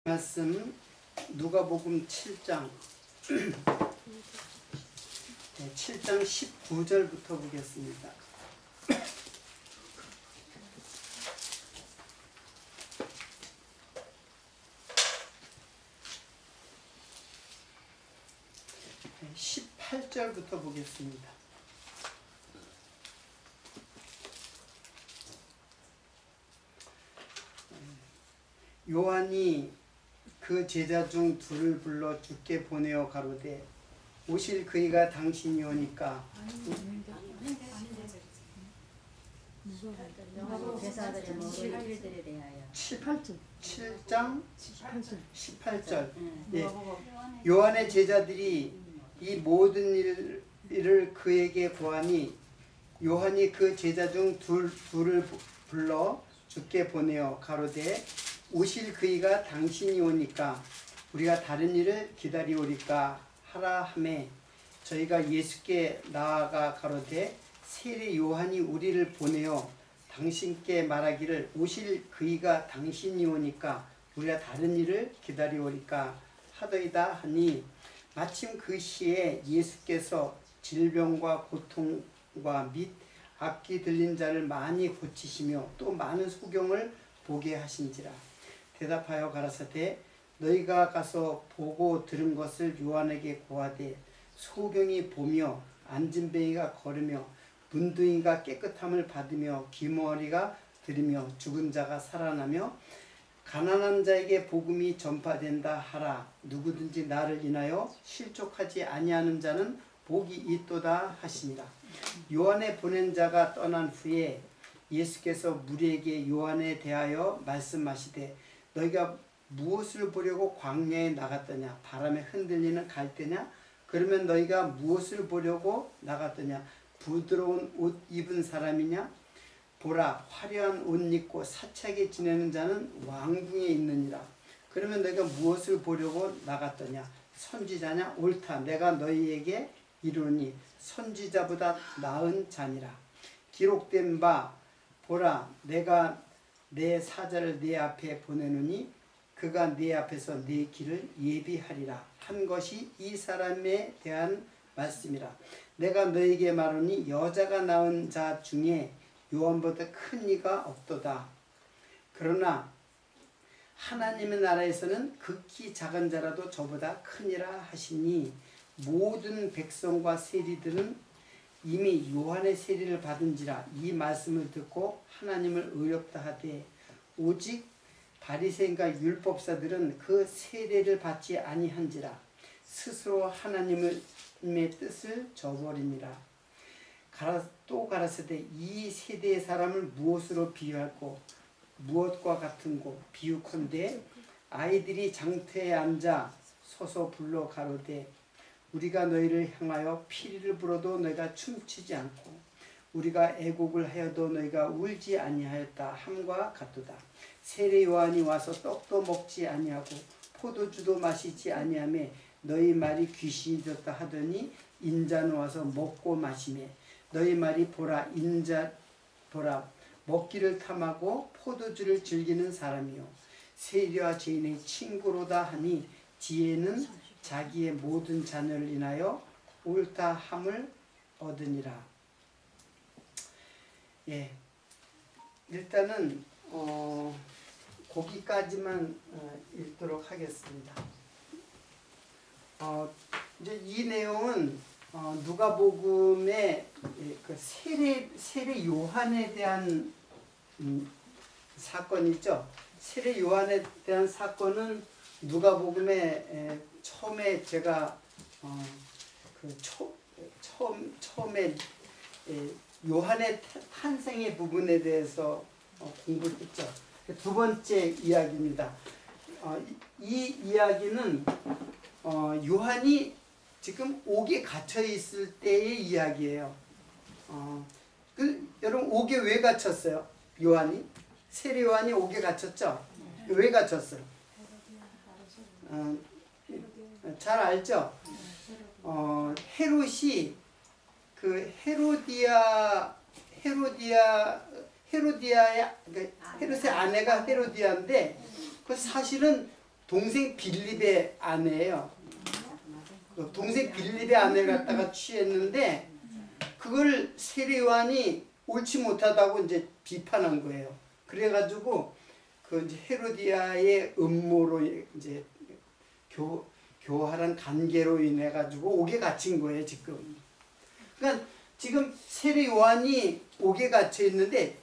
말씀 누가복음 7장 7장 19절부터 보겠습니다. 네, 18절부터 보겠습니다. 요한이 그 제자 중 둘을 불러 주께 보내어 가로되 오실 그이가 당신이 오니까 제사들의 모든 일들에 대하여 7장 18절. 예. 요한의 제자들이 이 모든 일을 그에게 고하니 요한이 그 제자 중 둘을 불러 주께 보내어 가로되 오실 그이가 당신이 오니까 우리가 다른 일을 기다리오리까 하라 하매 저희가 예수께 나아가 가로되 세례 요한이 우리를 보내어 당신께 말하기를 오실 그이가 당신이 오니까 우리가 다른 일을 기다리오리까 하더이다 하니 마침 그 시에 예수께서 질병과 고통과 및 악기 들린 자를 많이 고치시며 또 많은 소경을 보게 하신지라. 대답하여 가라사대 너희가 가서 보고 들은 것을 요한에게 고하되 소경이 보며 안진뱅이가 걸으며 문둥이가 깨끗함을 받으며 귀머리가 들으며 죽은 자가 살아나며 가난한 자에게 복음이 전파된다 하라. 누구든지 나를 인하여 실족하지 아니하는 자는 복이 있도다 하시니라. 요한의 보낸 자가 떠난 후에 예수께서 무리에게 요한에 대하여 말씀하시되 너희가 무엇을 보려고 광야에 나갔더냐? 바람에 흔들리는 갈대냐? 그러면 너희가 무엇을 보려고 나갔더냐? 부드러운 옷 입은 사람이냐? 보라, 화려한 옷 입고 사치하게 지내는 자는 왕궁에 있느니라. 그러면 너희가 무엇을 보려고 나갔더냐? 선지자냐? 옳다. 내가 너희에게 이르노니 선지자보다 나은 자니라. 기록된 바 보라, 내가 내 사자를 네 앞에 보내노니 그가 네 앞에서 네 길을 예비하리라 한 것이 이 사람에 대한 말씀이라. 내가 너에게 말하니 여자가 낳은 자 중에 요한보다 큰 이가 없도다. 그러나 하나님의 나라에서는 극히 작은 자라도 저보다 크니라 하시니 모든 백성과 세리들은 이미 요한의 세례를 받은지라 이 말씀을 듣고 하나님을 의롭다 하되 오직 바리새인과 율법사들은 그 세례를 받지 아니한지라 스스로 하나님의 뜻을 저버리니라. 또 가라사대 이 세대의 사람을 무엇으로 비유할꼬 무엇과 같은고 비유컨대 아이들이 장터에 앉아 서서 불러 가로되 우리가 너희를 향하여 피리를 불어도 너희가 춤추지 않고 우리가 애곡을 하여도 너희가 울지 아니하였다 함과 같도다. 세례 요한이 와서 떡도 먹지 아니하고 포도주도 마시지 아니하며 너희 말이 귀신이 들었다 하더니 인자는 와서 먹고 마시매 너희 말이 보라 인자 보라 먹기를 탐하고 포도주를 즐기는 사람이요 세리와 죄인의 친구로다 하니 지혜는 자기의 모든 자녀를 인하여 옳다 함을 얻으니라. 예, 일단은 거기까지만 읽도록 하겠습니다. 이제 이 내용은 누가복음의 그 세례 요한에 대한 사건이죠. 세례 요한에 대한 사건은 누가복음에 처음에 제가 처음에 요한의 탄생의 부분에 대해서 공부를 했죠. 두 번째 이야기입니다. 이 이야기는 요한이 지금 옥에 갇혀 있을 때의 이야기예요. 여러분 옥에 왜 갇혔어요? 요한이? 세례 요한이 옥에 갇혔죠? 왜 갇혔어요? 잘 알죠? 헤롯이 그 헤롯의 아내가 헤로디아인데 그 사실은 동생 빌립의 아내예요. 동생 빌립의 아내를 갖다가 취했는데 그걸 세례 요한이 옳지 못하다고 이제 비판한 거예요. 그래가지고 그 이제 헤로디아의 음모로 이제 교활한 관계로 인해 가지고 옥에 갇힌 거예요 지금. 그러니까 지금 세례 요한이 옥에 갇혀 있는데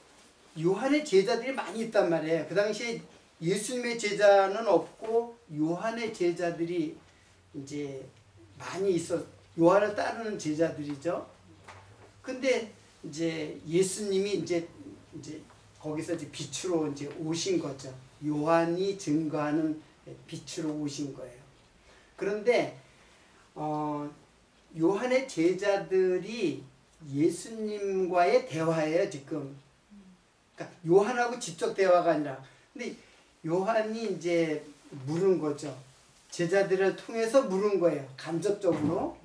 요한의 제자들이 많이 있단 말이에요. 그 당시에 예수님의 제자는 없고 요한의 제자들이 이제 많이 요한을 따르는 제자들이죠. 근데 이제 예수님이 이제 거기서 이제 빛으로 이제 오신 거죠. 요한이 증거하는 빛으로 오신 거예요. 그런데 요한의 제자들이 예수님과의 대화예요 지금. 그러니까 요한하고 직접 대화가 아니라, 근데 요한이 이제 물은 거죠. 제자들을 통해서 물은 거예요. 간접적으로.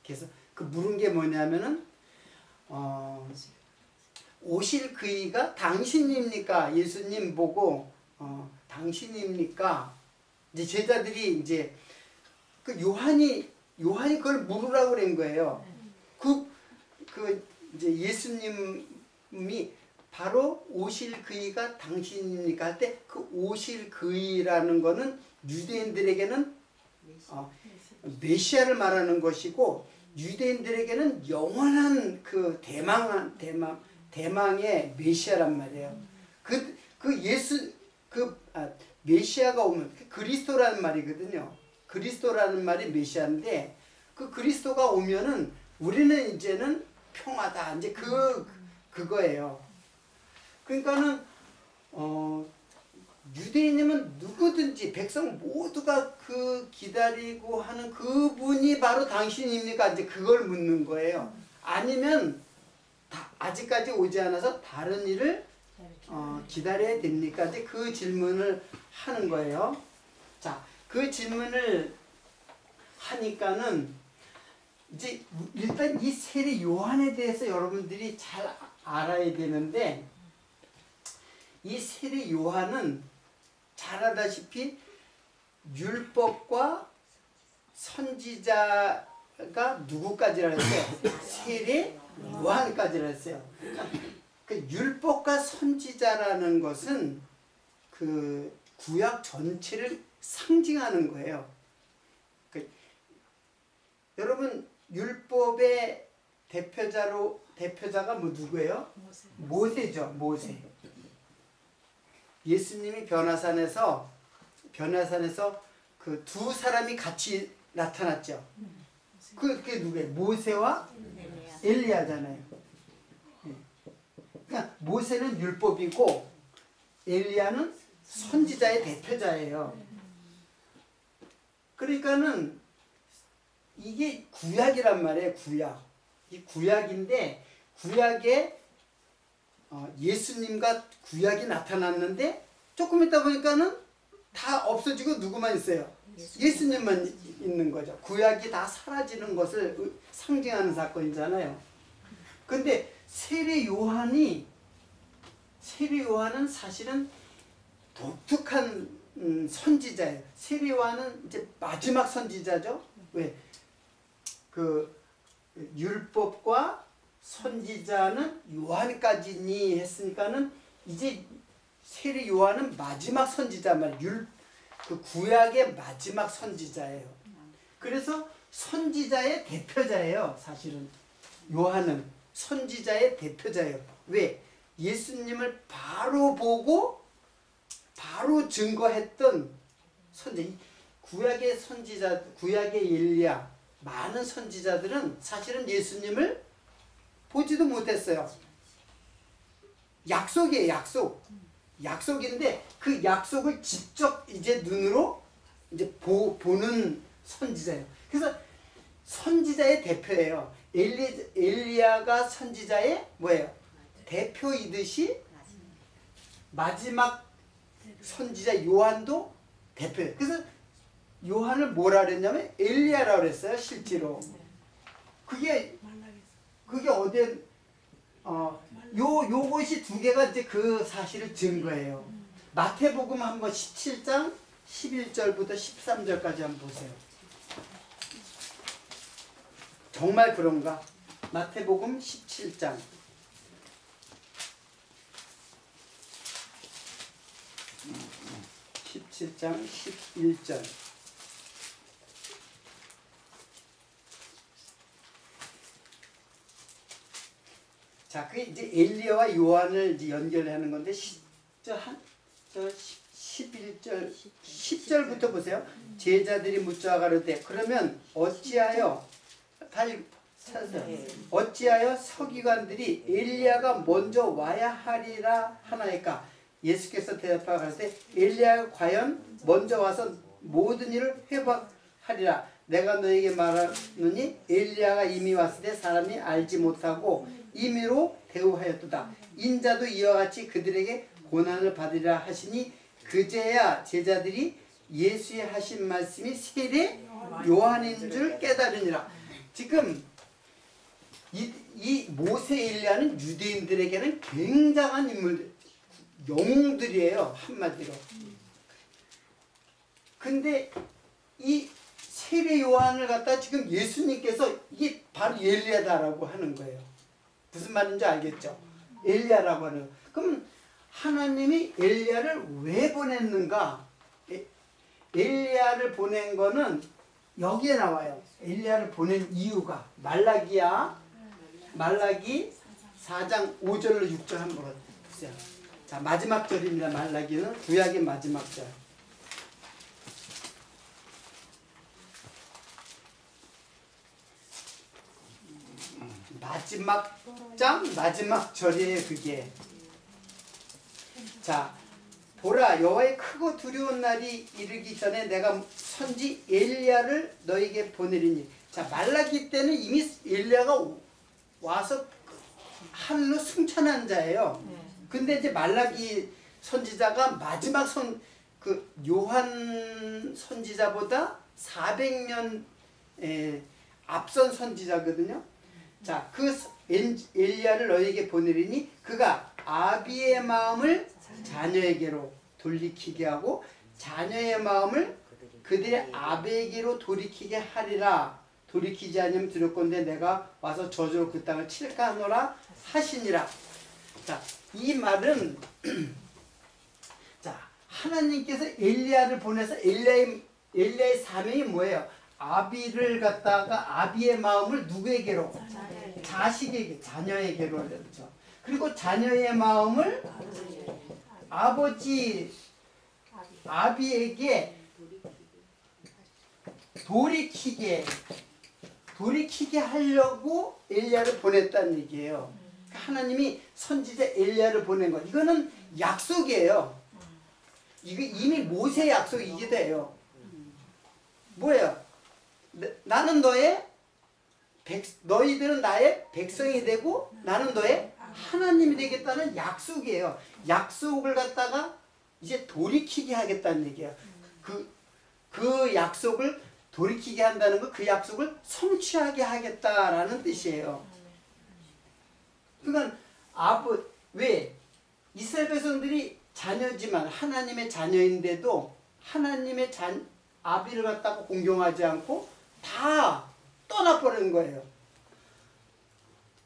그래서 그 물은 게 뭐냐면은 오실 그이가 당신입니까? 예수님 보고 당신입니까? 이제 제자들이 이제 그 요한이 그걸 물으라고 그런 거예요. 그 이제 예수님이 바로 오실 그이가 당신입니까? 할 때 그 오실 그이라는 거는 유대인들에게는 메시아를 말하는 것이고 유대인들에게는 영원한 그 대망의 메시아란 말이에요. 메시아가 오면 그리스도라는 말이거든요. 그리스도라는 말이 메시아인데 그 그리스도가 오면은 우리는 이제는 평화다. 이제 그거예요. 그러니까는 유대인이면 누구든지 백성 모두가 그 기다리고 하는 그분이 바로 당신입니까? 이제 그걸 묻는 거예요. 아니면 아직까지 오지 않아서 다른 일을 기다려야 됩니까? 이제 그 질문을 하는 거예요. 자, 그 질문을 하니까는 이제 일단 이 세례 요한에 대해서 여러분들이 잘 알아야 되는데 이 세례 요한은 잘 알다시피 율법과 선지자가 누구까지라 했어요? 세례 요한까지라 했어요. 그 율법과 선지자라는 것은 그 구약 전체를 상징하는 거예요. 여러분 율법의 대표자가 뭐 누구예요? 모세죠. 모세. 예수님이 변화산에서 그 두 사람이 같이 나타났죠. 그게 누구예요? 모세와 엘리야잖아요. 그러니까 모세는 율법이고 엘리야는 선지자의 대표자예요. 그러니까는 이게 구약이란 말이에요. 구약. 이 구약인데 구약에 예수님과 구약이 나타났는데 조금 있다 보니까는 다 없어지고 누구만 있어요? 예수님만 있는 거죠. 구약이 다 사라지는 것을 상징하는 사건이잖아요. 근데 세례 요한은 사실은 독특한 선지자예요. 세례 요한은 이제 마지막 선지자죠. 왜? 그 율법과 선지자는 요한까지니 했으니까는 이제 세례 요한은 마지막 선지자 말, 그 구약의 마지막 선지자예요. 그래서 선지자의 대표자예요. 사실은 요한은 선지자의 대표자예요. 왜? 예수님을 바로 보고 바로 증거했던 선지. 구약의 선지자, 구약의 엘리야, 많은 선지자들은 사실은 예수님을 보지도 못했어요. 약속이에요, 약속. 약속인데 그 약속을 직접 이제 눈으로 이제 보는 선지자예요. 그래서 선지자의 대표예요. 엘리야가 선지자의 뭐예요? 대표이듯이 마지막 선지자 요한도 대표예요. 그래서 요한을 뭐라 그랬냐면 엘리야라고 그랬어요, 실제로. 그게 어디에 요것이 두 개가 이제 그 사실을 증거해요. 마태복음 한번 17장 11절부터 13절까지 한번 보세요. 정말 그런가? 마태복음 17장 17장 11절. 자, 그 이제 엘리야와 요한을 이제 연결하는 건데, 11절, 10절부터 보세요. 제자들이 묻자 가로되 그러면 어찌하여 어찌하여 서기관들이 엘리야가 먼저 와야 하리라 하나이까? 예수께서 대답하여 가로되 엘리야가 과연 먼저 와서 모든 일을 회복하리라. 내가 너에게 말하노니 엘리야가 이미 왔을 때 사람이 알지 못하고 임의로 대우하였도다. 인자도 이와 같이 그들에게 고난을 받으리라 하시니 그제야 제자들이 예수의 하신 말씀이 세례 요한인 줄 깨달으니라. 지금 이 모세 엘리야는 유대인들에게는 굉장한 인물, 영웅들이에요, 한마디로. 근데 이 세례 요한을 갖다 지금 예수님께서 이게 바로 엘리야다라고 하는 거예요. 무슨 말인지 알겠죠? 엘리야라고 하는 거예요. 그럼 하나님이 엘리야를 왜 보냈는가? 엘리야를 보낸 거는 여기에 나와요. 엘리야를 보낸 이유가 말라기 4장 5절로 6절 한번 보세요. 자, 마지막 절입니다. 말라기는 구약의 마지막 절. 마지막 절이에요, 그게. 자, 보라, 여호와의 크고 두려운 날이 이르기 전에 내가 선지 엘리야를 너에게 보내리니. 자, 말라기 때는 이미 엘리야가 와서 하늘로 승천한 자예요. 근데 이제 말라기 선지자가 마지막 요한 선지자보다 400년 앞선 선지자거든요. 자, 그 엘리야를 너에게 보내리니 그가 아비의 마음을 자녀에게로 돌이키게 하고 자녀의 마음을 그들의 아비에게로 돌이키게 하리라. 돌이키지 않으면 두렵건대 내가 와서 저주로 그 땅을 칠까 하노라 하시니라. 자, 이 말은 자, 하나님께서 엘리야를 보내서 엘리야의 사명이 뭐예요? 아비를 갖다가 아비의 마음을 누구에게로? 자식에게, 자녀에게로 그렇죠. 그리고 자녀의 마음을 아비에게 돌이키게 하려고 엘리야를 보냈다는 얘기예요. 하나님이 선지자 엘리야를 보낸 거. 이거는 약속이에요. 이거 이미 모세 약속이 돼요. 뭐예요? 나는 너희들은 나의 백성이 되고 나는 너의 하나님이 되겠다는 약속이에요. 약속을 갖다가 이제 돌이키게 하겠다는 얘기예요. 그 약속을 돌이키게 한다는 거, 그 약속을 성취하게 하겠다라는 뜻이에요. 그러니까 왜 이스라엘 백성들이 자녀지만 하나님의 자녀인데도 하나님의 아비를 갖다가 공경하지 않고 다 떠나버린 거예요.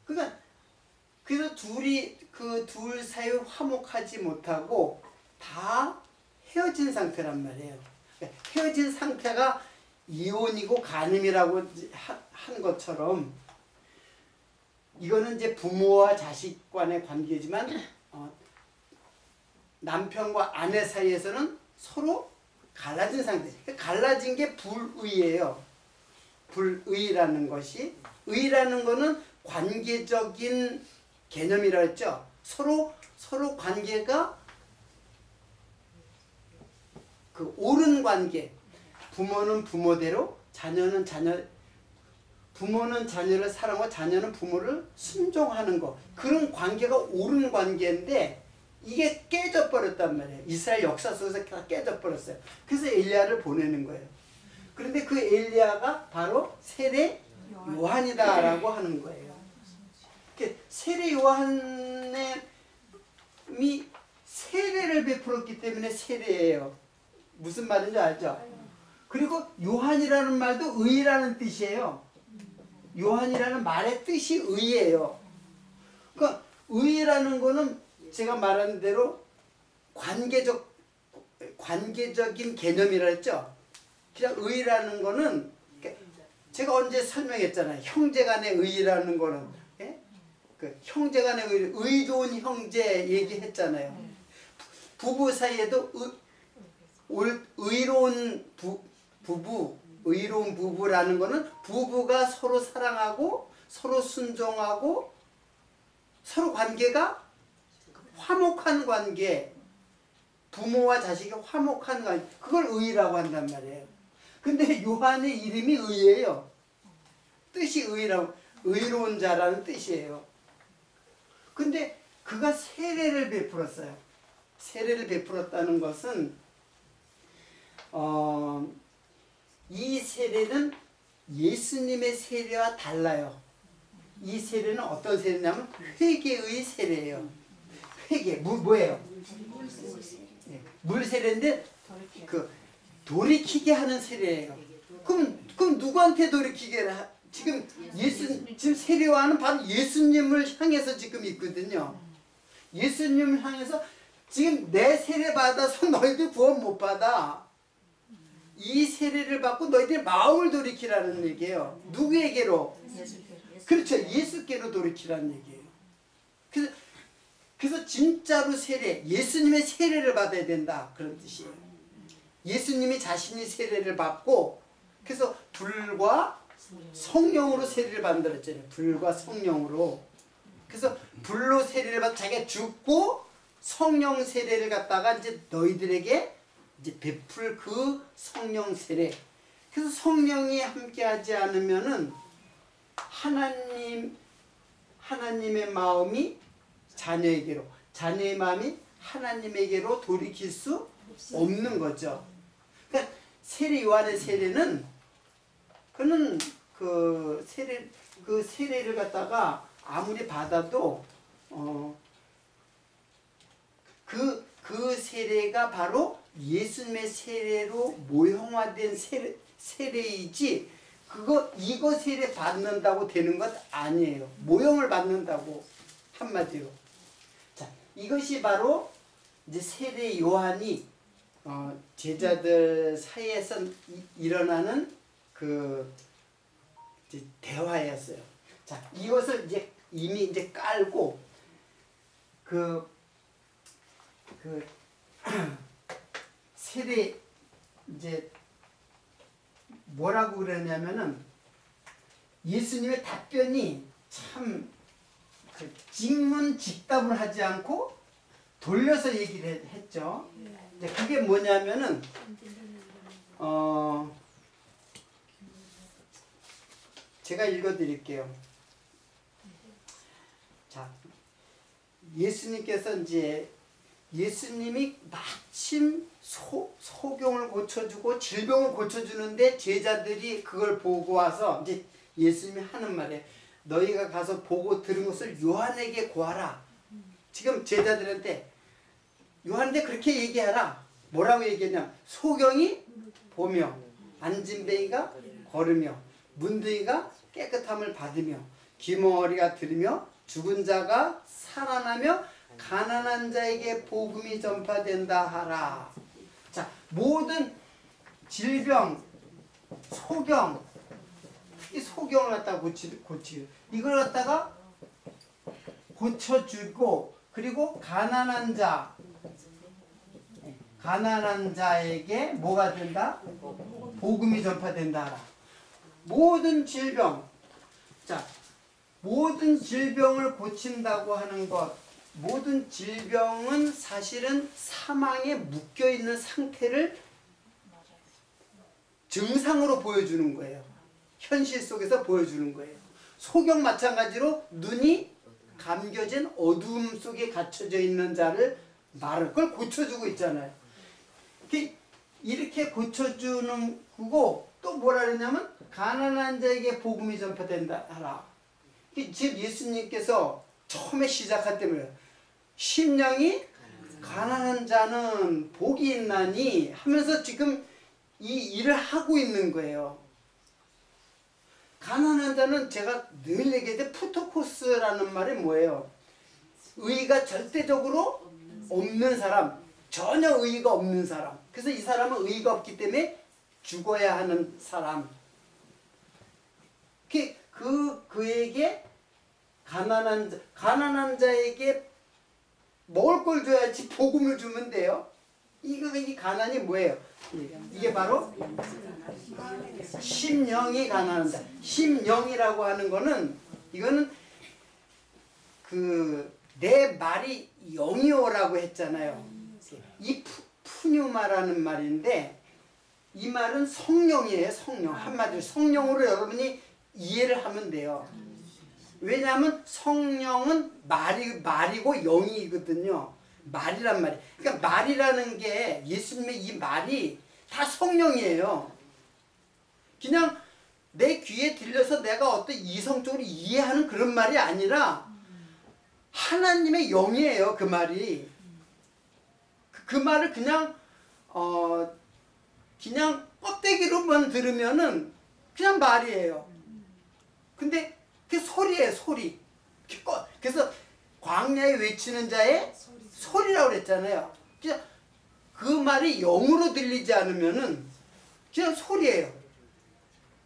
그러니까 그래서 그 둘 사이 화목하지 못하고 다 헤어진 상태란 말이에요. 그러니까 헤어진 상태가 이혼이고 간음이라고 한 것처럼 이거는 이제 부모와 자식 간의 관계지만 남편과 아내 사이에서는 서로 갈라진 상태. 갈라진 게 불의예요. 불의라는 것이, 의라는 거는 관계적인 개념이라 했죠. 서로 관계가 그 옳은 관계. 부모는 부모대로, 부모는 자녀를 사랑하고 자녀는 부모를 순종하는 거. 그런 관계가 옳은 관계인데 이게 깨져버렸단 말이에요. 이스라엘 역사 속에서 다 깨져버렸어요. 그래서 엘리야를 보내는 거예요. 그런데 그 엘리야가 바로 세례 요한이다라고 하는 거예요. 세례 요한이 세례를 베풀었기 때문에 세례예요. 무슨 말인지 알죠? 그리고 요한이라는 말도 의라는 뜻이에요. 요한이라는 말의 뜻이 의예요. 그러니까 의라는 거는 제가 말한 대로 관계적인 개념이라 했죠. 그냥 의라는 거는 제가 언제 설명했잖아요. 형제간의 의라는 거는 예? 그 형제간의 의로운 형제 얘기했잖아요. 부부 사이에도 의로운 의로운 부부라는 거는 부부가 서로 사랑하고 서로 순종하고 서로 관계가 화목한 관계, 부모와 자식이 화목한 관계, 그걸 의라고 한단 말이에요. 근데 요한의 이름이 의예요. 뜻이 의라고, 의로운 자라는 뜻이에요. 근데 그가 세례를 베풀었어요. 세례를 베풀었다는 것은 이 세례는 예수님의 세례와 달라요. 이 세례는 어떤 세례냐면 회개의 세례예요. 회개, 뭐예요? 물 세례인데 그 돌이키게 하는 세례예요. 그럼 누구한테 돌이키게 지금 지금 세례와는 바로 예수님을 향해서 지금 있거든요. 예수님을 향해서 지금 내 세례 받아서 너희들 구원 못 받아. 이 세례를 받고 너희들 마음을 돌이키라는 얘기예요. 누구에게로? 그렇죠. 예수께로 돌이키라는 얘기예요. 그래서 진짜로 세례, 예수님의 세례를 받아야 된다. 그런 뜻이에요. 예수님이 자신이 세례를 받고 그래서 불과 성령으로 세례를 받는다랬잖아요. 불과 성령으로. 그래서 불로 세례를 받아 자기가 죽고 성령 세례를 갖다가 이제 너희들에게 이제 베풀 그 성령 세례. 그래서 성령이 함께하지 않으면은 하나님의 마음이 자녀에게로, 자녀의 마음이 하나님에게로 돌이킬 수 없는 거죠. 그러니까 세례 요한의 세례는 그는 그 세례를 갖다가 아무리 받아도 그 세례가 바로 예수님의 세례로 모형화된 세례이지 이거 세례 받는다고 되는 것 아니에요. 모형을 받는다고 한마디로. 자, 이것이 바로 이제 세례 요한이 제자들 사이에서 일어나는 그 이제 대화였어요. 자, 이것을 이제 이미 이제 깔고 그 세례 이제 뭐라고 그러냐면은 예수님의 답변이 참 직문직답을 하지 않고 돌려서 얘기를 했죠. 이제 그게 뭐냐면은 제가 읽어드릴게요. 자, 예수님께서 이제 예수님이 마침 소경을 고쳐주고 질병을 고쳐주는데 제자들이 그걸 보고 와서 이제 예수님이 하는 말이에요. 너희가 가서 보고 들은 것을 요한에게 구하라. 지금 제자들한테 요한한테 그렇게 얘기하라. 뭐라고 얘기했냐? 소경이 보며 안진뱅이가 걸으며 문둥이가 깨끗함을 받으며 귀머거리가 들으며 죽은 자가 살아나며 가난한 자에게 복음이 전파된다 하라. 자, 모든 질병, 소경, 특히 소경을 갖다가 고치고 이걸 갖다가 고쳐주고 그리고 가난한 자에게 뭐가 된다? 복음이 전파된다 하라. 모든 질병, 자, 모든 질병을 고친다고 하는 것, 모든 질병은 사실은 사망에 묶여있는 상태를 증상으로 보여주는 거예요. 현실 속에서 보여주는 거예요. 소경 마찬가지로 눈이 감겨진 어두움 속에 갇혀져 있는 자를 그걸 고쳐주고 있잖아요. 이렇게 고쳐주는 거고 또 뭐라 그러냐면 가난한 자에게 복음이 전파된다 하라. 지금 예수님께서 처음에 시작할 때 뭐예요? 심령이 가난한 자는 복이 있나니 하면서 지금 이 일을 하고 있는 거예요. 가난한 자는 제가 늘 얘기할 때 푸토코스라는 말이 뭐예요? 의의가 절대적으로 없는 사람, 전혀 의의가 없는 사람. 그래서 이 사람은 의의가 없기 때문에 죽어야 하는 사람. 그에게 가난한 자에게 먹을 걸 줘야지 복음을 주면 돼요. 이 가난이 뭐예요? 이게 바로 심령이 가난한 자. 심령이라고 하는 거는 이거는 내 말이 영이오라고 했잖아요. 이 푸뉴마라는 말인데 이 말은 성령이에요. 성령. 한마디로 성령으로 여러분이 이해를 하면 돼요. 왜냐하면 성령은 말이고 영이거든요. 말이란 말이. 그러니까 말이라는 게 예수님의 이 말이 다 성령이에요. 그냥 내 귀에 들려서 내가 어떤 이성적으로 이해하는 그런 말이 아니라 하나님의 영이에요. 그 말이. 그 말을 그냥 껍데기로만 들으면은 그냥 말이에요. 근데 그게 소리예요. 소리. 그래서 광야에 외치는 자의 소리라고 그랬잖아요. 그냥 그 말이 영으로 들리지 않으면은 그냥 소리예요.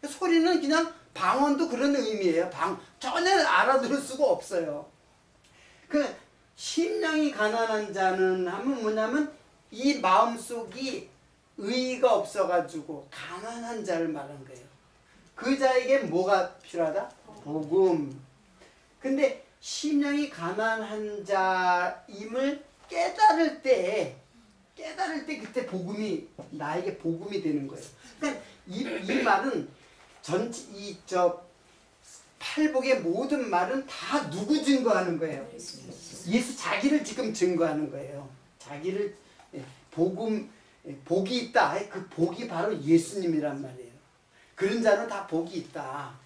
소리는 그냥 방언도 그런 의미예요. 전혀 알아들을 수가 없어요. 그 심령이 가난한 자는 하면 뭐냐면 이 마음속이 의의가 없어가지고 가난한 자를 말한 거예요. 그 자에게 뭐가 필요하다? 복음. 근데 심령이 가난한 자임을 깨달을 때 그때 복음이 나에게 복음이 되는 거예요. 그러니까 이 말은 팔복의 모든 말은 다 누구 증거하는 거예요? 예수 자기를 지금 증거하는 거예요. 자기를 복이 있다. 그 복이 바로 예수님이란 말이에요. 그런 자는 다 복이 있다.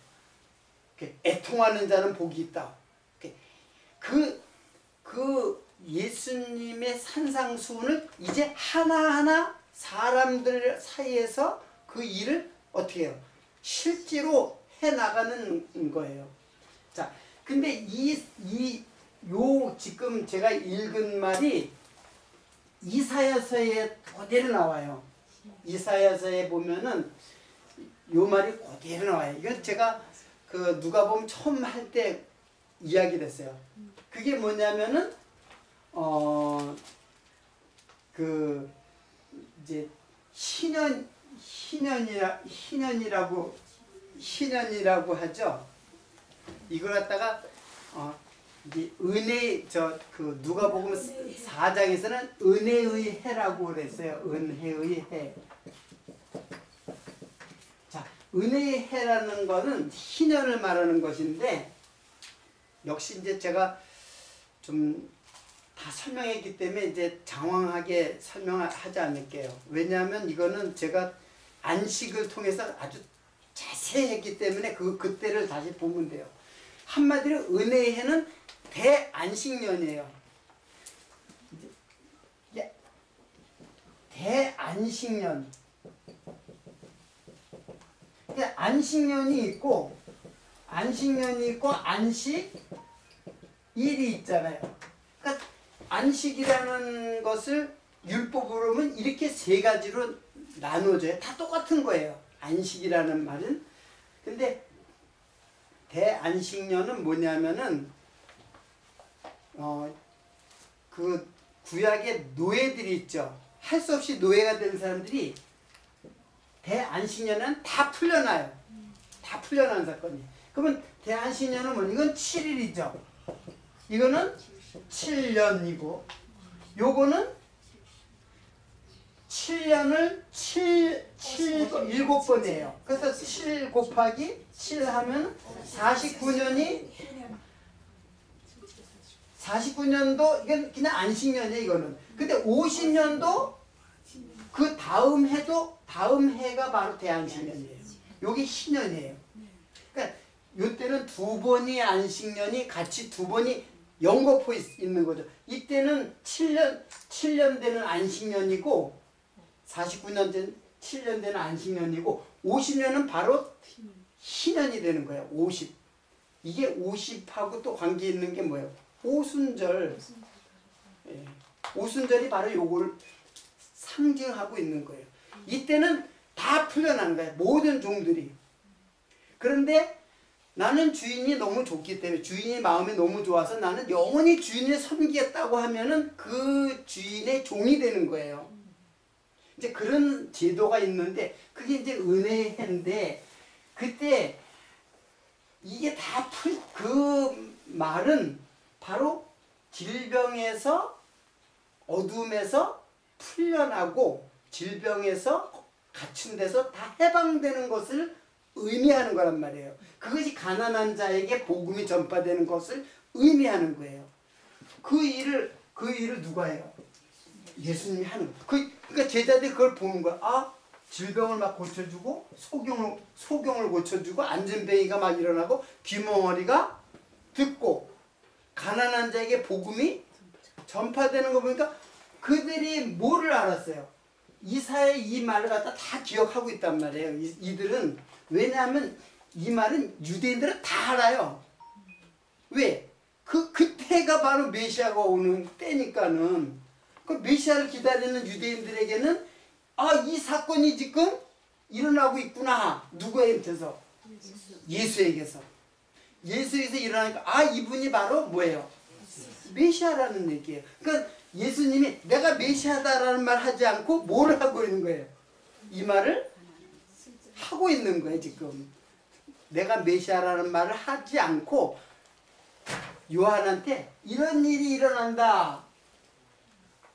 애통하는 자는 복이 있다. 그 예수님의 산상수훈을 이제 하나하나 사람들 사이에서 그 일을 어떻게 해요? 실제로 해나가는 거예요. 자, 근데 지금 제가 읽은 말이 이사야서에 그대로 나와요. 이사야서에 보면은 요 말이 그대로 나와요. 이건 제가 누가복음 처음 할 때 이야기를 했어요. 그게 뭐냐면은 이제 희년이라고 하죠. 이걸 갖다가 이제 누가복음 4장에서는 은혜의 해라고 그랬어요. 은혜의 해. 자, 은혜의 해라는 거는 희년을 말하는 것인데 역시 이제 제가 좀 다 설명했기 때문에 이제 장황하게 설명하지 않을게요. 왜냐하면 이거는 제가 안식을 통해서 아주 자세히 했기 때문에 그때를 다시 보면 돼요. 한마디로 은혜의 해는 대안식년이에요. 대안식년. 안식년이 있고 안식일이 있잖아요. 그러니까 안식이라는 것을 율법으로 보면 이렇게 세 가지로 나눠져요. 다 똑같은 거예요. 안식이라는 말은. 근데 대안식년은 뭐냐면은 그 구약의 노예들이 있죠. 할 수 없이 노예가 된 사람들이 대안식년은 다 풀려나요. 다 풀려나는 사건이에요. 그러면 대안식년은 뭐냐? 이건 7일이죠. 이거는 7년이고 요거는 7년을 7번이에요. 그래서 7 곱하기 7 하면 49년도 이건 그냥 안식년이에요. 이거는. 근데 50년도 그 다음 해가 바로 대안식년이에요. 요게 희년이에요. 그러니까 요때는 두 번이 안식년이 같이 두 번이 연거푸 있는 거죠. 이때는 7년 되는 안식년이고 49년 된 7년 되는 안식년이고 50년은 바로 희년이 되는 거예요. 50. 이게 50하고 또 관계 있는 게 뭐예요? 오순절. 예. 오순절이 바로 요걸 상징하고 있는 거예요. 이때는 다 풀려나는 거예요. 모든 종들이. 그런데 나는 주인이 너무 좋기 때문에 주인의 마음이 너무 좋아서 나는 영원히 주인을 섬기겠다고 하면은 그 주인의 종이 되는 거예요. 이제 그런 제도가 있는데 그게 이제 은혜인데 그때 이게 다 그 말은 바로 질병에서 어둠에서 풀려나고 질병에서 갇힌 데서 다 해방되는 것을 의미하는 거란 말이에요. 그것이 가난한 자에게 복음이 전파되는 것을 의미하는 거예요. 그 일을 누가 해요? 예수님이 하는 거예요. 그러니까 제자들이 그걸 보는 거야. 아, 질병을 막 고쳐주고 소경을 고쳐주고 안전뱅이가 막 일어나고 귀멍어리가 듣고 가난한 자에게 복음이 전파되는 거 보니까 그들이 뭐를 알았어요? 이사의 이 말을 갖다 다 기억하고 있단 말이에요. 이들은 왜냐하면 이 말은 유대인들은 다 알아요. 왜? 그때가 바로 메시아가 오는 때니까는 그 메시아를 기다리는 유대인들에게는 아, 이 사건이 지금 일어나고 있구나. 누구에게서? 예수에게서. 예수에게서 일어나니까 아, 이분이 바로 뭐예요? 메시아라는 얘기예요. 그러니까 예수님이 내가 메시아다라는 말 하지 않고 뭘 하고 있는 거예요? 이 말을 하고 있는 거예요, 지금. 내가 메시아라는 말을 하지 않고 요한한테 이런 일이 일어난다.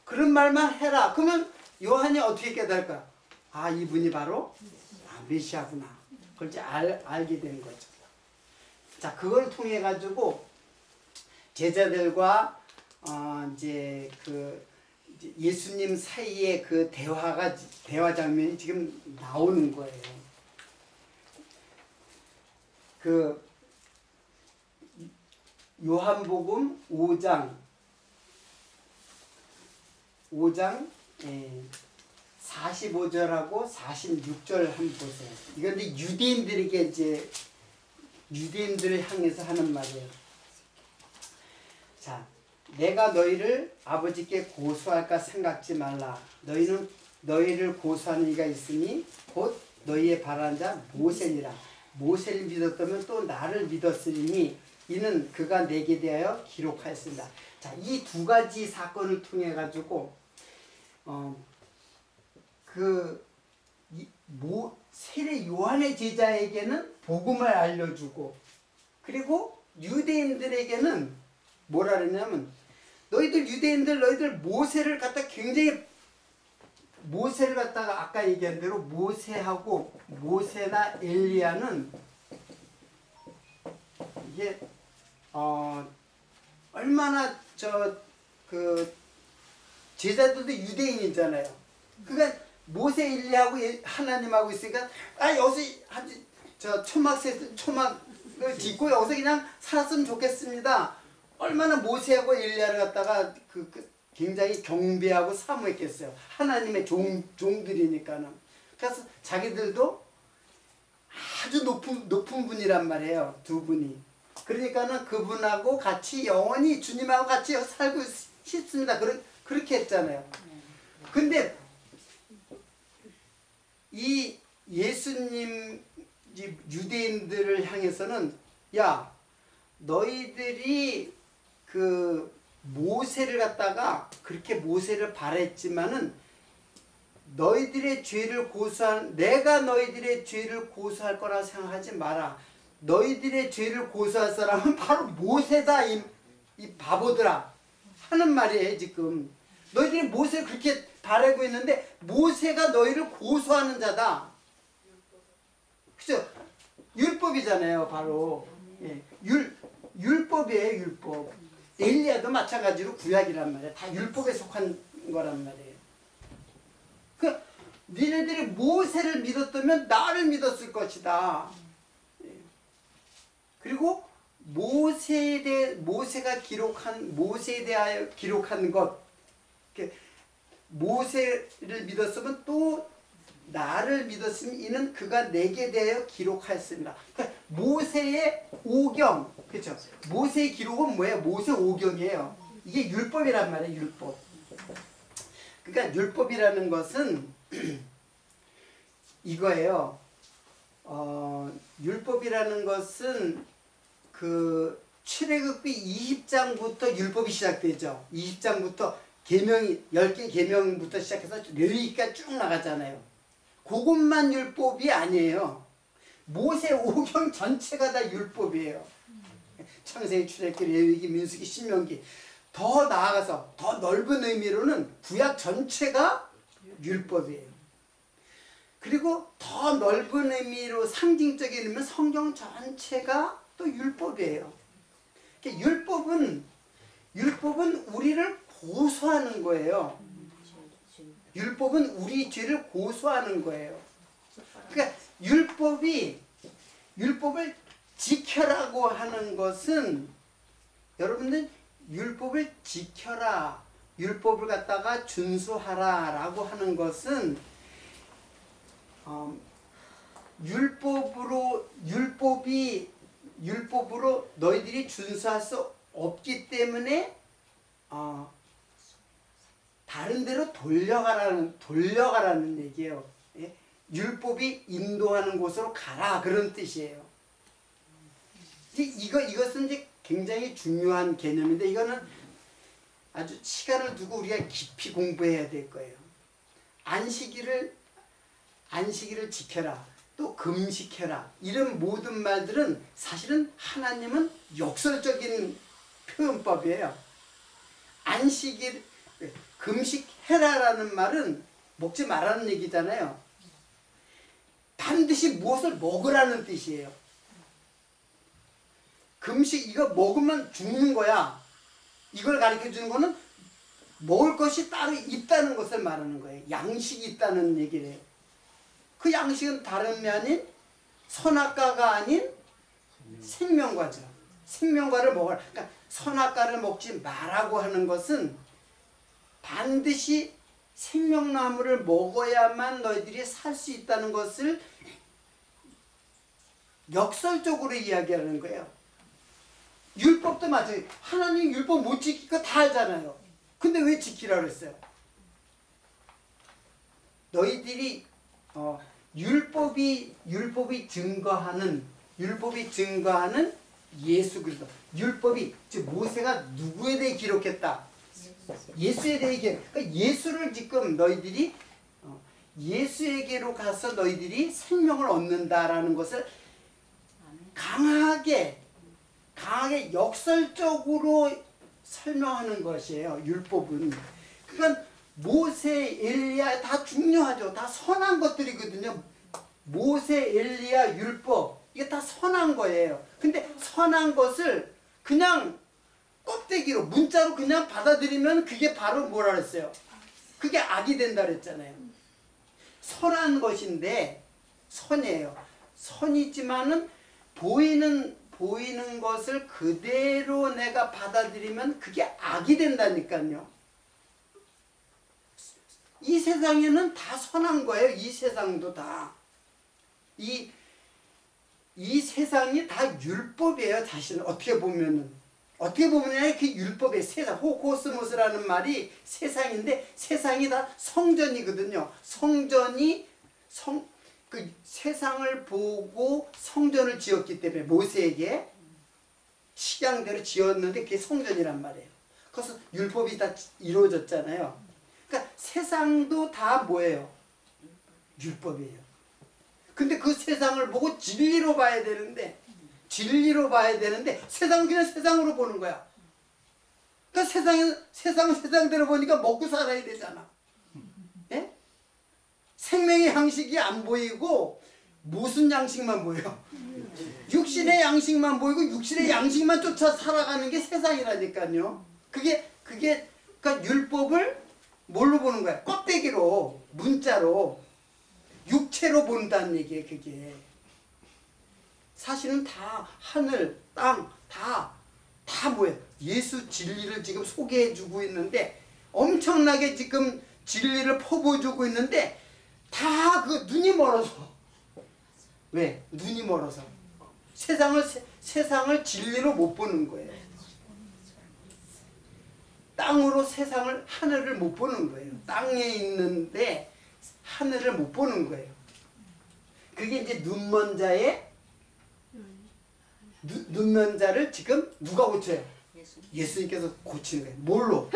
그런 말만 해라. 그러면 요한이 어떻게 깨달을까? 아, 이분이 바로 메시아구나. 그걸 이제 알게 되는 거죠. 자, 그걸 통해 가지고 제자들과 이제 예수님 사이의 그 대화 장면이 지금 나오는 거예요. 그 요한복음 5장 45절하고 46절 한번 보세요. 이건 이제 유대인들에게 이제 유대인들을 향해서 하는 말이에요. 자, 내가 너희를 아버지께 고소할까 생각지 말라. 너희는 너희를 고소하는 이가 있으니 곧 너희의 바라는 자 모세니라. 모세를 믿었다면 또 나를 믿었으리니 이는 그가 내게 대하여 기록하였습니다. 자, 이 두 가지 사건을 통해 가지고 세례 요한의 제자에게는 복음을 알려주고 그리고 유대인들에게는 뭐라 그러냐면 너희들 유대인들 너희들 모세를 갖다가 아까 얘기한 대로 모세나 엘리야는 이게 얼마나 제자들도 유대인이잖아요. 그러니까 모세 엘리야하고 하나님하고 있으니까 여기서 초막을 짓고 여기서 그냥 살았으면 좋겠습니다. 얼마나 모세하고 엘리야를 갖다가 굉장히 경배하고 사모했겠어요. 하나님의 종들이니까는. 그래서 자기들도 아주 높은 분이란 말이에요. 두 분이. 그러니까는 그분하고 같이 영원히 주님하고 같이 살고 싶습니다. 그렇게 했잖아요. 근데 이 예수님 유대인들을 향해서는 야, 너희들이 모세를 갖다가 그렇게 모세를 바랬지만은 너희들의 죄를 내가 너희들의 죄를 고소할 거라 생각하지 마라. 너희들의 죄를 고소할 사람은 바로 모세다. 이 바보들아 하는 말이에요. 지금 너희들이 모세를 그렇게 바라고 있는데 모세가 너희를 고소하는 자다. 그죠? 율법이잖아요. 바로 율법이에요. 율법. 엘리야도 마찬가지로 구약이란 말이에요. 다 율법에 속한 거란 말이에요. 니네들이 모세를 믿었다면 나를 믿었을 것이다. 그리고 모세가 모세에 대하여 기록한 것, 모세를 믿었으면 또 나를 믿었으면 이는 그가 내게 대하여 기록하였습니다. 그러니까 모세의 오경, 그렇죠? 모세의 기록은 뭐예요? 모세 오경이에요. 이게 율법이란 말이에요. 율법. 그러니까 율법이라는 것은 이거예요. 율법이라는 것은 그 출애굽기 20장부터 율법이 시작되죠. 20장부터 계명이 10개 계명부터 시작해서 레위기까지 쭉 나가잖아요. 그것만 율법이 아니에요. 모세 오경 전체가 다 율법이에요. 창세기, 출애굽기, 레위기, 민수기, 신명기. 더 나아가서 더 넓은 의미로는 구약 전체가 율법이에요. 그리고 더 넓은 의미로 상징적인 의미는 성경 전체가 또 율법이에요. 그러니까 율법은 우리를 고소하는 거예요. 율법은 우리 죄를 고소하는 거예요. 그러니까 율법을 지켜라고 하는 것은, 여러분들 율법을 지켜라, 율법을 갖다가 준수하라 라고 하는 것은 율법으로 너희들이 준수할 수 없기 때문에 다른 데로 돌려가라는 얘기예요. 예? 율법이 인도하는 곳으로 가라, 그런 뜻이에요. 이것은 이제 굉장히 중요한 개념인데, 이거는 아주 시간을 두고 우리가 깊이 공부해야 될 거예요. 안식일을 지켜라, 또 금식해라, 이런 모든 말들은 사실은 하나님은 역설적인 표현법이에요. 금식해라라는 말은 먹지 말라는 얘기잖아요. 반드시 무엇을 먹으라는 뜻이에요. 금식, 이거 먹으면 죽는 거야, 이걸 가르쳐 주는 거는 먹을 것이 따로 있다는 것을 말하는 거예요. 양식이 있다는 얘기를 해요. 그 양식은 다름이 아닌 선악과가 아닌 생명과죠. 생명과를 먹어라. 그러니까 선악과를 먹지 말라고 하는 것은 반드시 생명나무를 먹어야만 너희들이 살 수 있다는 것을 역설적으로 이야기하는 거예요. 율법도 마찬가지. 하나님 율법 못 지킬 거 다 알잖아요. 근데 왜 지키라고 했어요? 너희들이 율법이 증거하는 예수 그리스도. 율법이, 즉 모세가 누구에 대해 기록했다? 예수에 대해 기록. 그러니까 예수를 지금 너희들이 예수에게로 가서 너희들이 생명을 얻는다라는 것을 강하게 역설적으로 설명하는 것이에요. 율법은. 그러니까 모세, 엘리야 다 중요하죠. 다 선한 것들이거든요. 모세, 엘리야, 율법, 이게 다 선한 거예요. 근데 선한 것을 그냥 껍데기로, 문자로 그냥 받아들이면 그게 바로 뭐라 그랬어요? 그게 악이 된다 그랬잖아요. 선한 것인데, 선이에요. 선이지만은 보이는 것을 그대로 내가 받아들이면 그게 악이 된다니까요. 이 세상에는 다 선한 거예요. 이 세상도 다. 이 세상이 다 율법이에요. 사실은 어떻게 보면은 그 율법의 세상, 호코스모스라는 말이 세상인데, 세상이 다 성전이거든요. 그 세상을 보고 성전을 지었기 때문에 모세에게 식양대로 지었는데 그게 성전이란 말이에요. 그래서 율법이 다 이루어졌잖아요. 그러니까 세상도 다 뭐예요? 율법이에요. 근데 그 세상을 보고 진리로 봐야 되는데 세상은 그냥 세상으로 보는 거야. 그러니까 세상은 세상대로 보니까 먹고 살아야 되잖아. 예? 생명의 양식이 안 보이고 무슨 양식만 보여? 육신의 양식만 보이고 육신의 양식만 쫓아 살아가는 게 세상이라니까요. 그러니까 율법을 뭘로 보는 거야? 껍데기로, 문자로, 육체로 본다는 얘기예요. 그게 사실은 다 하늘, 땅, 다 뭐예요? 예수 진리를 지금 소개해주고 있는데 엄청나게 지금 진리를 퍼부어주고 있는데 다 그 눈이 멀어서. 왜? 눈이 멀어서. 세상을 진리로 못 보는 거예요. 땅으로 세상을, 하늘을 못 보는 거예요. 땅에 있는데 하늘을 못 보는 거예요. 그게 이제 눈먼 자의 눈먼 자를 지금 누가 고쳐요? 예수님께서 고치는 거예요. 뭘로?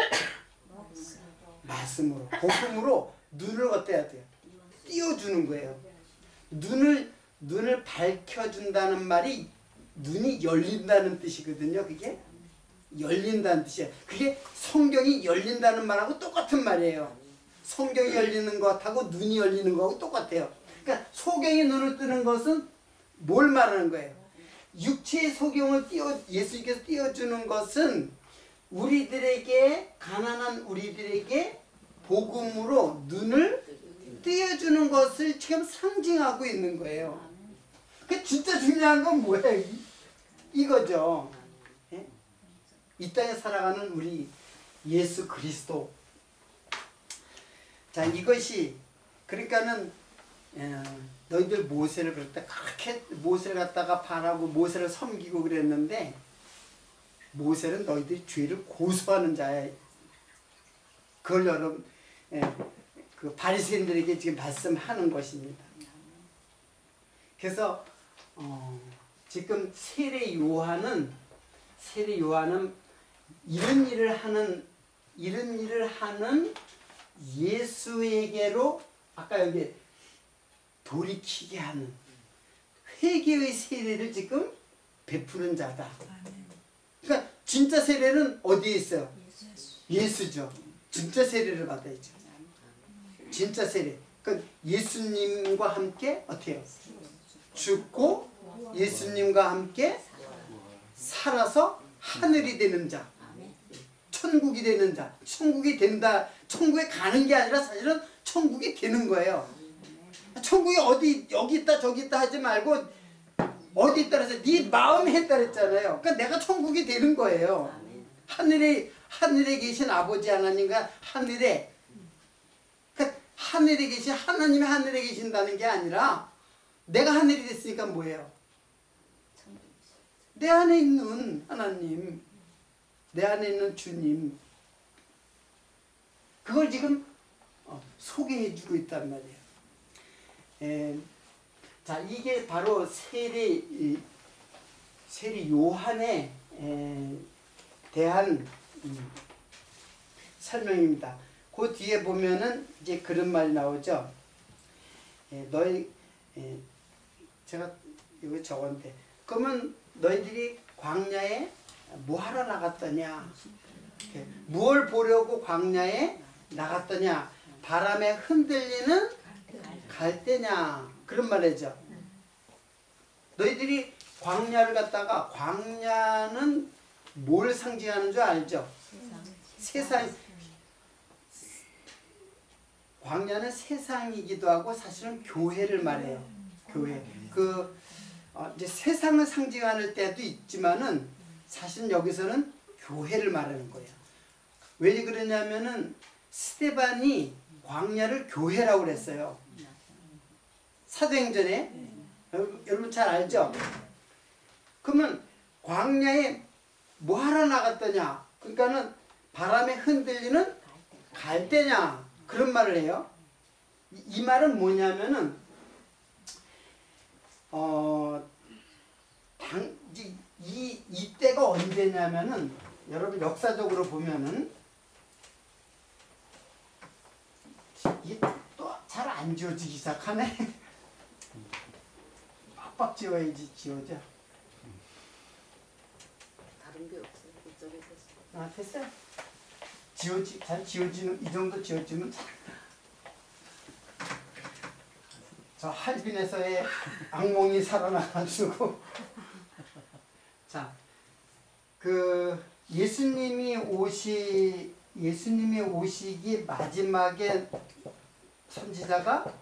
말씀으로. 복음으로 눈을 어때야 돼요? 띄워주는 거예요. 눈을 밝혀준다는 말이 눈이 열린다는 뜻이거든요. 그게 열린다는 뜻이에요. 그게 성경이 열린다는 말하고 똑같은 말이에요. 성경이 열리는 것하고 눈이 열리는 것하고 똑같아요. 그러니까 소경이 눈을 뜨는 것은 뭘 말하는 거예요? 육체의 소경을 예수님께서 띄워주는 것은 우리들에게, 가난한 우리들에게 복음으로 눈을 띄워주는 것을 지금 상징하고 있는 거예요. 그 진짜 중요한 건 뭐예요? 이거죠. 예? 이 땅에 살아가는 우리 예수 그리스도. 자, 이것이 그러니까는 너희들 모세를 그럴 때 그렇게 모세를 갖다가 바라고 모세를 섬기고 그랬는데 모세는 너희들이 죄를 고소하는 자야. 그걸 여러분 그 바리새인들에게 지금 말씀하는 것입니다. 그래서 지금 세례 요한은 이런 일을 하는 예수에게로 아까 여기 돌이키게 하는 회개의 세례를 지금 베푸는 자다. 그러니까 진짜 세례는 어디에 있어요? 예수죠. 진짜 세례를 받아야죠. 진짜 세례. 그러니까 예수님과 함께 어떻게 해요? 죽고 예수님과 함께 살아서 하늘이 되는 자, 천국이 되는 자. 천국이 된다. 천국에 가는 게 아니라 사실은 천국이 되는 거예요. 천국이 어디 여기 있다 저기 있다 하지 말고 어디 있다 그래서 네 마음에 했다 그랬잖아요. 그러니까 내가 천국이 되는 거예요. 하늘에 계신 아버지 하나님과 하늘에, 그러니까 하늘에 계신 하나님이 하늘에 계신다는 게 아니라 내가 하늘이 됐으니까 뭐예요? 내 안에 있는 하나님, 내 안에 있는 주님, 그걸 지금 소개해주고 있단 말이에요. 자, 이게 바로 세례 요한에 대한 설명입니다. 그 뒤에 보면은 이제 그런 말이 나오죠. 제가 여기 적었는데, 그러면 너희들이 광야에 뭐 하러 나갔더냐? 무엇을 보려고 광야에 나갔더냐? 바람에 흔들리는 갈대냐? 그런 말이죠. 너희들이 광야를 갔다가, 광야는 뭘 상징하는 줄 알죠? 세상. 광야는 세상이기도 하고 사실은 교회를 말해요. 교회. 이제 세상을 상징하는 때도 있지만은 사실은 여기서는 교회를 말하는 거예요. 왜 그러냐면은 스데반이 광야를 교회라고 그랬어요. 사도행전에. 여러분 잘 알죠? 그러면 광야에 뭐 하러 나갔더냐? 그러니까는 바람에 흔들리는 갈대냐? 그런 말을 해요. 이 말은 뭐냐면은 이때가 언제냐면은 여러분 역사적으로 보면은 이게 또 잘 안 지워지기 시작하네. 빡빡 지워야지 지워져. 다른 게 없어요. 이쪽에 됐어요. 아, 됐어요. 잘 지워지는, 이 정도 지워지면 저 할빈에서의 악몽이 살아나가지고. 자, 예수님이 오시기 마지막에 선지자가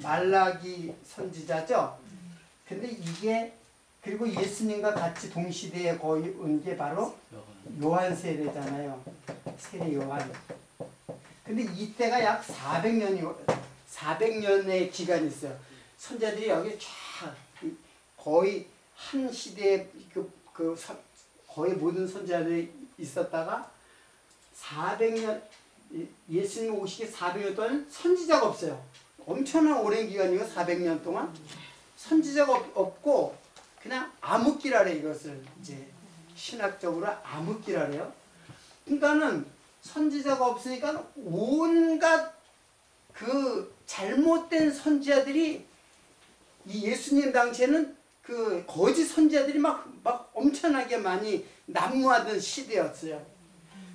말라기 선지자죠. 근데 이게 그리고 예수님과 같이 동시대에 거의 온 게 바로 요한 세례잖아요. 세례 요한. 근데 이때가 약 400년의 기간이 있어요. 선자들이 여기 쫙 거의 한 시대에 거의 모든 선자들이 있었다가 400년 예수님 오시기 400년 동안 선지자가 없어요. 엄청난 오랜 기간이고 400년 동안 선지자가 없고 그냥 암흑기라래. 이것을 이제 신학적으로 암흑기라래요. 그러니까는 선지자가 없으니까 온갖 그 잘못된 선지자들이 이 예수님 당시에는 그 거짓 선지자들이 막 엄청나게 많이 난무하던 시대였어요.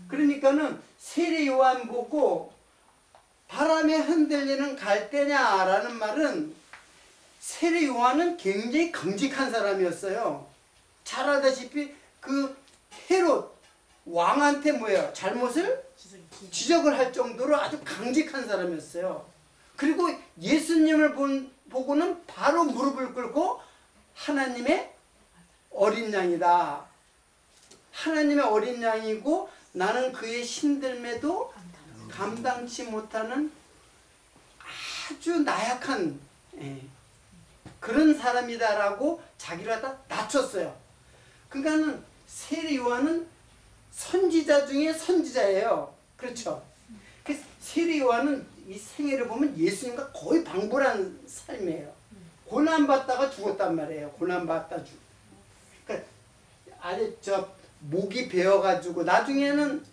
그러니까는 세례 요한 보고 바람에 흔들리는 갈대냐라는 말은 세례 요한은 굉장히 강직한 사람이었어요. 잘 알다시피 그 헤롯 왕한테 뭐예요? 잘못을 지적을 할 정도로 아주 강직한 사람이었어요. 그리고 예수님을 보고는 바로 무릎을 꿇고 하나님의 어린 양이다. 하나님의 어린 양이고 나는 그의 신들매도 감당치 못하는 아주 나약한 그런 사람이다라고 자기를 갖다 낮췄어요. 그러니까는 세례 요한은 선지자 중에 선지자예요. 그렇죠? 그래서 세례 요한은 이 생애를 보면 예수님과 거의 방불한 삶이에요. 고난받다가 죽었단 말이에요. 고난받다 죽. 그러니까 아주 목이 베어가지고 나중에는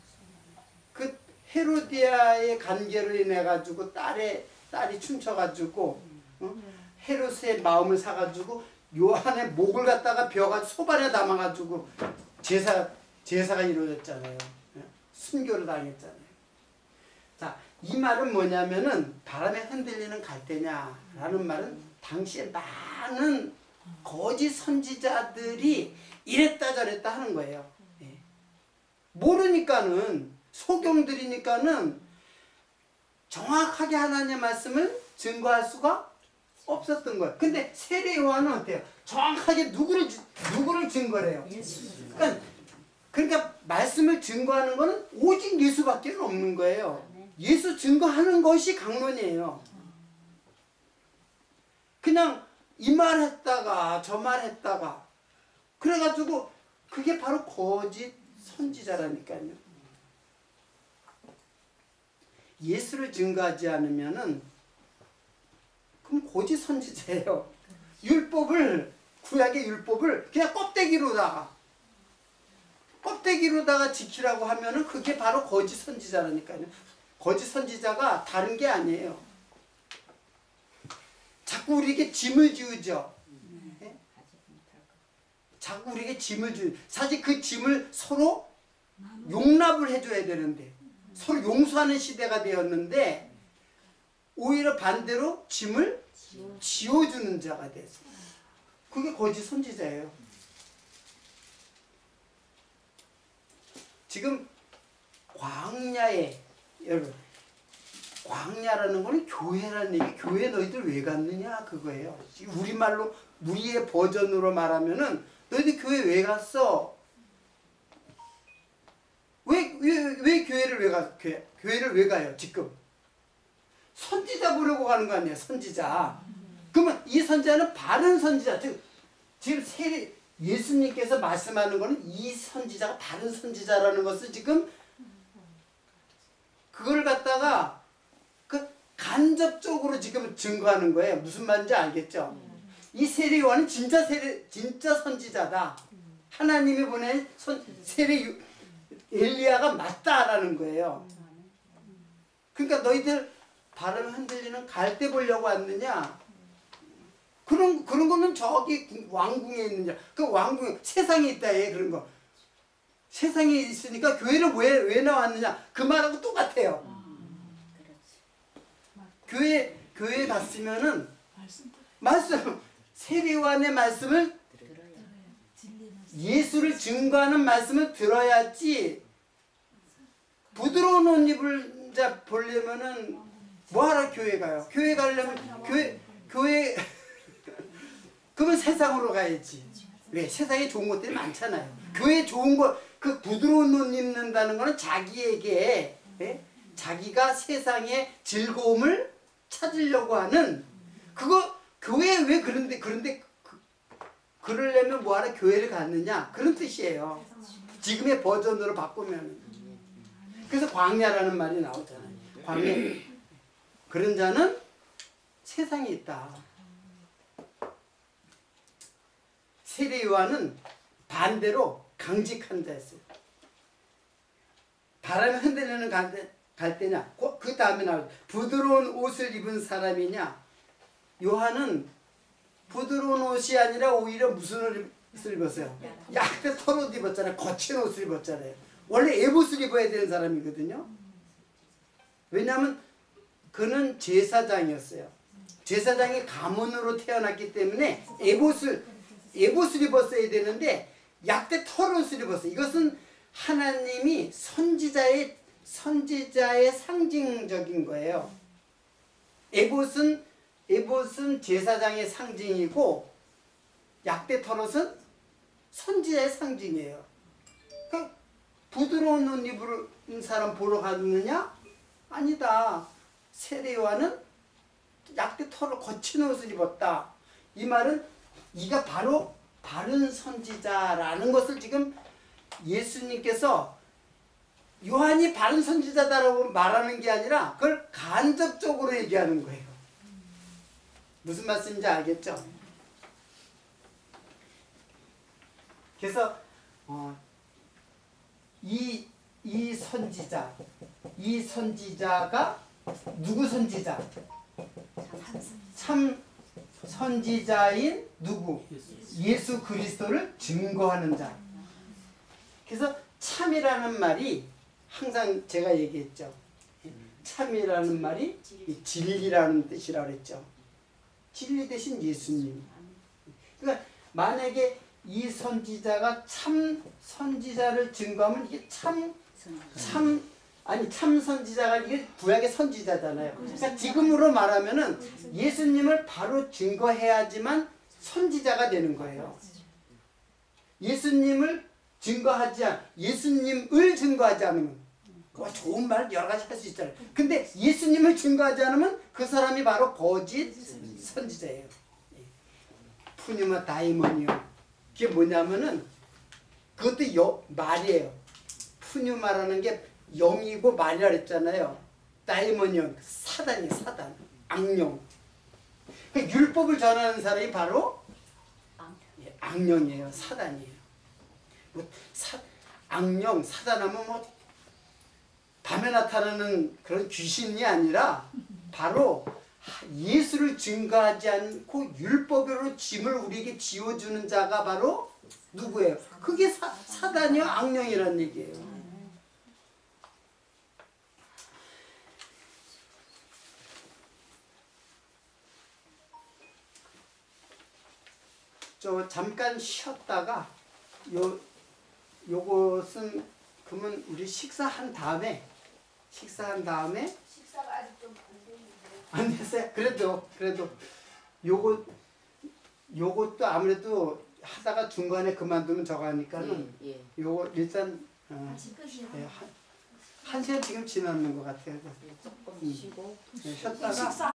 그 헤로디아의 관계로 인해 가지고 딸이 춤춰가지고 헤롯의 마음을 사가지고 요한의 목을 갖다가 베어가지고 소반에 담아가지고 제사가 이루어졌잖아요. 순교를 당했잖아요. 자, 이 말은 뭐냐면은 바람에 흔들리는 갈대냐라는 말은 당시에 많은 거짓 선지자들이 이랬다 저랬다 하는 거예요. 모르니까는 소경들이니까는 정확하게 하나님의 말씀을 증거할 수가 없었던 거예요. 근데 세례 요한은 어때요? 정확하게 누구를 증거해요? 그러니까 말씀을 증거하는 것은 오직 예수밖에 없는 거예요. 예수 증거하는 것이 강론이에요. 그냥 이 말 했다가 저 말 했다가 그래가지고 그게 바로 거짓 선지자라니까요. 예수를 증거하지 않으면은 그럼 거짓 선지자예요. 구약의 율법을 그냥 껍데기로다가 지키라고 하면은 그게 바로 거짓 선지자라니까요. 거짓 선지자가 다른 게 아니에요. 자꾸 우리에게 짐을 지우죠. 자꾸 우리에게 짐을 사실 그 짐을 서로 용납을 해줘야 되는데 서로 용서하는 시대가 되었는데 오히려 반대로 짐을 지워주는 자가 돼서 그게 거짓 선지자예요. 지금 광야에 여러분 광야라는 거는 교회라는 얘기. 교회 너희들 왜 갔느냐 그거예요. 우리말로 우리의 버전으로 말하면은 너희들 교회 왜 갔어? 왜 교회를 왜 가요 지금? 선지자 보려고 가는 거 아니에요. 선지자. 그러면 이 선지자는 바른 선지자. 지금 예수님께서 말씀하는 거는 이 선지자가 바른 선지자라는 것을 지금 그걸 갖다가 간접적으로 지금 증거하는 거예요. 무슨 말인지 알겠죠? 이 세례 요한은 진짜 선지자다. 하나님이 보낸 세례 엘리야가 맞다라는 거예요. 그러니까 너희들 바람 흔들리는 갈대 보려고 왔느냐? 그런 거는 저기 왕궁에 있는 자. 그 왕궁 세상에 있다 해 그런 거. 세상에 있으니까 교회를 왜 나왔느냐? 그 말하고 똑같아요. 교회 갔으면은 말씀 세례 요한의 말씀을 예수를 증거하는 말씀을 들어야지. 부드러운 옷 입을 자 보려면은 뭐하러 교회 가요? 교회 가려면 교회 그러면 세상으로 가야지. 왜? 세상에 좋은 것들이 많잖아요. 교회 좋은 거, 그 부드러운 옷 입는다는 거는 자기에게, 예? 자기가 세상의 즐거움을 찾으려고 하는, 그거, 교회 왜 그런데 그러려면 뭐하러 교회를 갔느냐? 그런 뜻이에요. 지금의 버전으로 바꾸면. 그래서 광야라는 말이 나오잖아요. 광야. 그런 자는 세상에 있다. 세례 요한은 반대로 강직한 자였어요. 바람에 흔들리는 갈 때냐? 그 다음에 나오죠. 부드러운 옷을 입은 사람이냐? 요한은 부드러운 옷이 아니라 오히려 무슨 옷을 입었어요? 약대 털옷 입었잖아요. 거친 옷을 입었잖아요. 원래 에봇을 입어야 되는 사람이거든요. 왜냐하면 그는 제사장이었어요. 제사장이 가문으로 태어났기 때문에 에봇을 입었어야 되는데 약대 털옷을 입었어요. 이것은 하나님이 선지자의 상징적인 거예요. 에봇은 제사장의 상징이고 약대 털옷은 선지자의 상징이에요. 그러니까 부드러운 옷 입은 사람 보러 갔느냐? 아니다. 세례 요한은 약대 털옷 거친 옷을 입었다. 이 말은 이가 바로 바른 선지자라는 것을 지금 예수님께서 요한이 바른 선지자다라고 말하는 게 아니라 그걸 간접적으로 얘기하는 거예요. 무슨 말씀인지 알겠죠? 그래서 이 선지자가 누구 선지자? 참 선지자인 누구? 예수 그리스도를 증거하는 자. 그래서 참이라는 말이 항상 제가 얘기했죠. 참이라는 말이 진리라는 뜻이라고 그랬죠. 진리 대신 예수님. 그러니까 만약에 이 선지자가 참 선지자를 증거하면 이게 참 선지자가 이게 구약의 선지자잖아요. 그러니까 지금으로 말하면은 예수님을 바로 증거해야지만 선지자가 되는 거예요. 예수님을 증거하지 않으면 좋은 말 여러 가지 할 수 있잖아요. 근데 예수님을 증거하지 않으면 그 사람이 바로 거짓 선지자예요. 푸뉴마 다이몬이요. 그게 뭐냐면은 그것도 말이에요. 푸뉴마라는 게 영이고 말이라 그랬잖아요. 다이몬이요. 사단이에요. 사단. 악령. 율법을 전하는 사람이 바로 악령이에요. 사단이에요. 악령, 사단하면 밤에 나타나는 그런 귀신이 아니라 바로 예수를 증거하지 않고 율법으로 짐을 우리에게 지워주는 자가 바로 누구예요? 그게 사단이요, 악령이라는 얘기예요. 잠깐 쉬었다가 요것은 그러면 우리 식사한 다음에 식사가 아직 좀 안 됐어요. 그래도 요것도 아무래도 하다가 중간에 그만두면 저거 하니까는 요거 일단 한 시간 지금 지났는 것 같아요. 조금 쉬고 쉬었다가